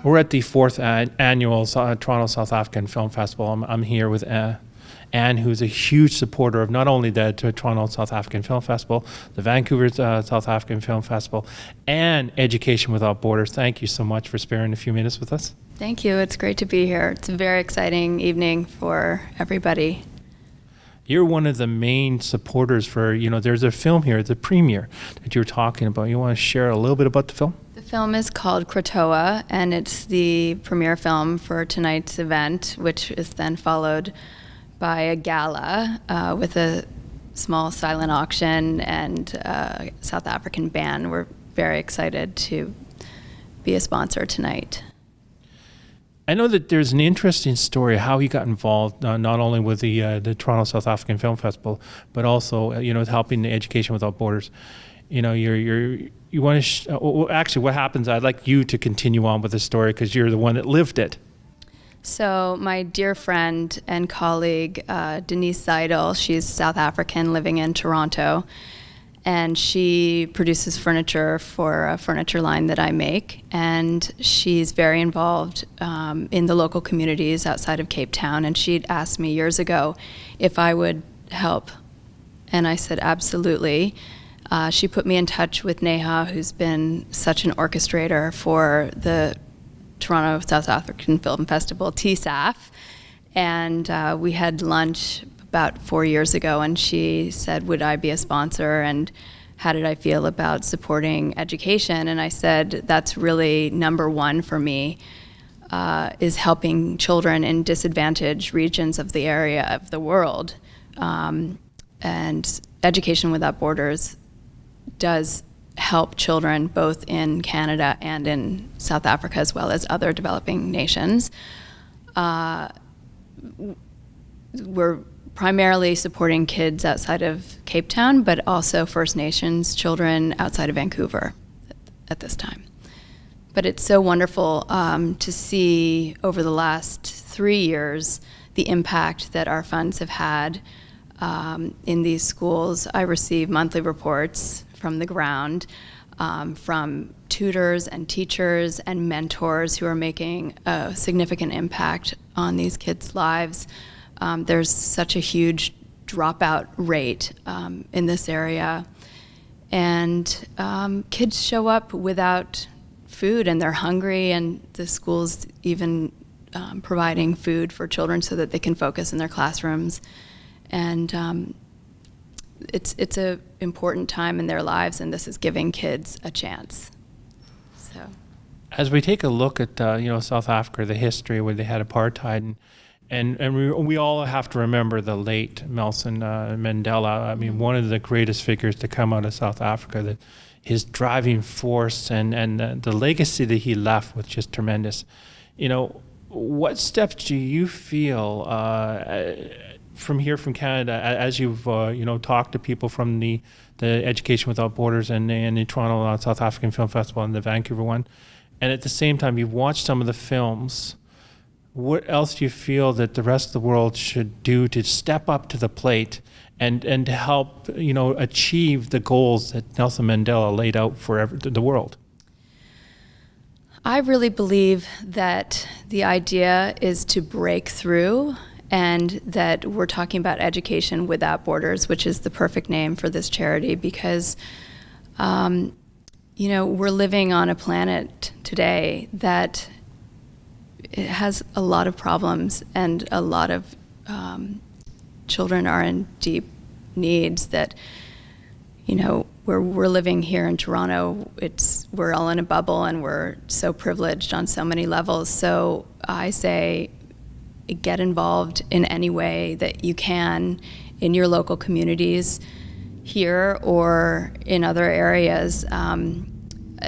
We're at the fourth annual Toronto South African Film Festival. I'm here with Anne, who's a huge supporter of not only the Toronto South African Film Festival, the Vancouver South African Film Festival, and Education Without Borders. Thank you so much for sparing a few minutes with us. Thank you. It's great to be here. It's a very exciting evening for everybody. You're one of the main supporters for, there's a film here, the premiere that you're talking about. You want to share a little bit about the film? The film is called Croteau, and it's the premiere film for tonight's event, which is then followed by a gala with a small silent auction and a South African band. We're very excited to be a sponsor tonight. I know that there's an interesting story how he got involved, not only with the Toronto South African Film Festival, but also with helping the Education Without Borders. You want to actually what happens? I'd like you to continue on with the story because you're the one that lived it. So my dear friend and colleague Denise Seidel, she's South African living in Toronto, and she produces furniture for a furniture line that I make, and she's very involved in the local communities outside of Cape Town, and she'd asked me years ago if I would help, and I said absolutely. She put me in touch with Neha, who's been such an orchestrator for the Toronto South African Film Festival, TSAFF, and we had lunch about 4 years ago, and she said, would I be a sponsor, and how did I feel about supporting education? And I said, that's really number one for me, is helping children in disadvantaged regions of the area of the world. And Education Without Borders does help children both in Canada and in South Africa, as well as other developing nations. We're primarily supporting kids outside of Cape Town, but also First Nations children outside of Vancouver at this time. But it's so wonderful to see over the last 3 years the impact that our funds have had in these schools. I receive monthly reports from the ground from tutors and teachers and mentors who are making a significant impact on these kids' lives. There's such a huge dropout rate in this area, and kids show up without food and they're hungry, and the school's even providing food for children so that they can focus in their classrooms. And it's a important time in their lives, and this is giving kids a chance. So, as we take a look at South Africa, the history where they had apartheid, and we all have to remember the late Nelson Mandela. I mean, one of the greatest figures to come out of South Africa. That his driving force and the legacy that he left was just tremendous. What steps do you feel from here, from Canada, as you've talked to people from the Education Without Borders and the Toronto South African Film Festival and the Vancouver one, and at the same time you've watched some of the films? What else do you feel that the rest of the world should do to step up to the plate and to help achieve the goals that Nelson Mandela laid out for the world? I really believe that the idea is to break through, and that we're talking about Education Without Borders, which is the perfect name for this charity, because we're living on a planet today that it has a lot of problems, and a lot of children are in deep needs that, where we're living here in Toronto, we're all in a bubble, and we're so privileged on so many levels. So I say, get involved in any way that you can in your local communities here or in other areas.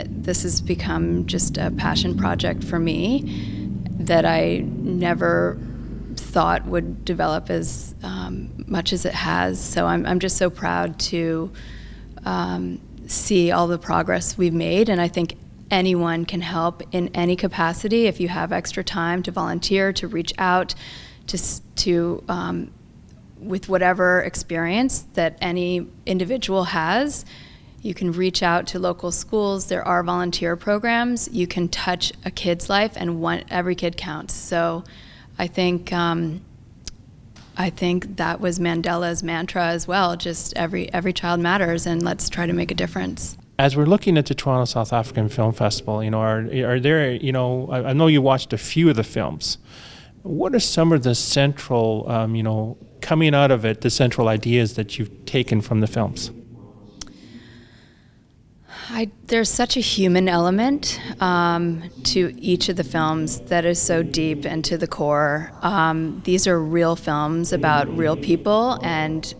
This has become just a passion project for me that I never thought would develop as much as it has. So I'm just so proud to see all the progress we've made, and I think anyone can help in any capacity. If you have extra time to volunteer, to reach out, to with whatever experience that any individual has, You can reach out to local schools. There are volunteer programs. You can touch a kid's life, and every kid counts. So I think that was Mandela's mantra as well. Just every child matters, and let's try to make a difference. As we're looking at the Toronto South African Film Festival, are there, I know you watched a few of the films. What are some of the central, coming out of it, the central ideas that you've taken from the films? There's such a human element to each of the films that is so deep and to the core. These are real films about real people and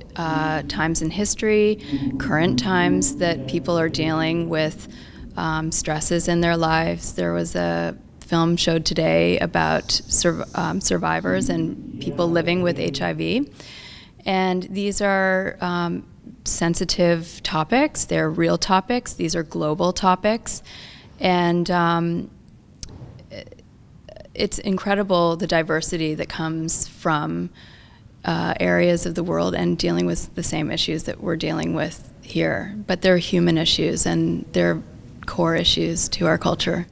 times in history, current times that people are dealing with stresses in their lives. There was a film showed today about survivors and people living with HIV. And these are sensitive topics. They're real topics. These are global topics. And it's incredible the diversity that comes from areas of the world and dealing with the same issues that we're dealing with here. But they're human issues, and they're core issues to our culture.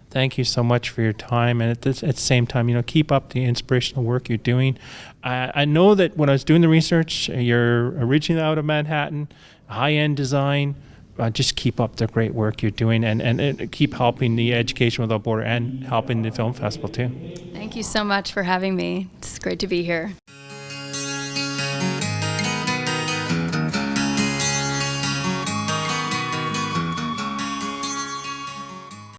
Thank you so much for your time, and at the same time, keep up the inspirational work you're doing. I know that when I was doing the research, you're originally out of Manhattan, high-end design. Just keep up the great work you're doing, and keep helping the Education Without Borders and helping the film festival too. Thank you so much for having me. It's great to be here.